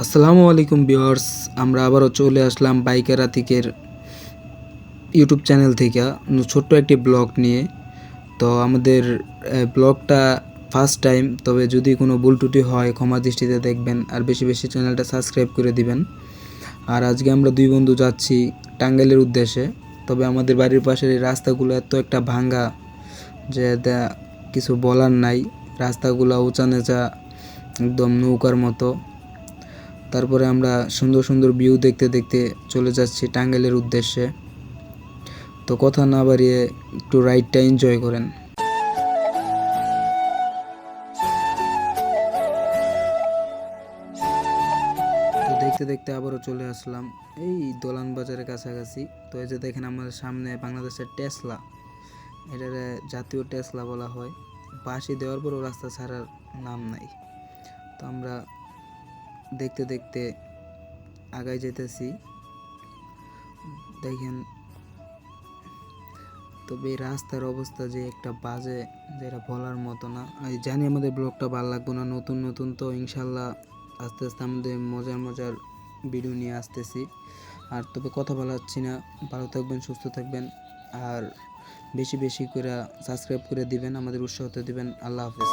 আসসালামু আলাইকুম ভিউয়ার্স, আমরা আবারও চলে আসলাম বাইকার আতিকের ইউটিউব চ্যানেল থেকে ছোট্ট একটি ব্লগ নিয়ে। তো আমাদের ব্লগটা ফার্স্ট টাইম, তবে যদি কোনো ভুল ত্রুটি হয় ক্ষমা দৃষ্টিতে দেখবেন, আর বেশি বেশি চ্যানেলটা সাবস্ক্রাইব করে দিবেন। আর আজকে আমরা দুই বন্ধু যাচ্ছি টাঙ্গাইলের উদ্দেশ্যে। তবে আমাদের বাড়ির পাশের এই রাস্তাগুলো এত একটা ভাঙ্গা যে কিছু বলার নাই। রাস্তাগুলো উঁচা নেচা, একদম নৌকার মতো। তারপরে আমরা সুন্দর সুন্দর ভিউ দেখতে দেখতে চলে যাচ্ছি টাঙ্গাইলের উদ্দেশ্যে। তো কথা না বাড়িয়ে একটু রাইডটা এনজয় করেন। তো দেখতে দেখতে আবারও চলে আসলাম এই দোলান বাজারের কাছাকাছি। তো এই যে দেখেন আমাদের সামনে বাংলাদেশের টেসলা, এটার জাতীয় টেসলা বলা হয়। পাশে দেওয়ার পরও রাস্তা ছাড়ার নাম নাই। তো আমরা দেখতে দেখতে আগায় যেতেছি। দেখেন, তবে এই রাস্তার অবস্থা যে একটা বাজে, যেটা বলার মতো না। আমি জানি আমাদের ব্লগটা ভালো লাগবে না, নতুন নতুন তো ইনশাল্লাহ আস্তে আস্তে আমাদের মজার মজার ভিডিও নিয়ে আসতেছি। আর তবে কথা বলাচ্ছি না, ভালো থাকবেন, সুস্থ থাকবেন, আর বেশি বেশি করে সাবস্ক্রাইব করে দিবেন, আমাদের উৎসাহ দিবেন। আল্লাহ হাফেজ।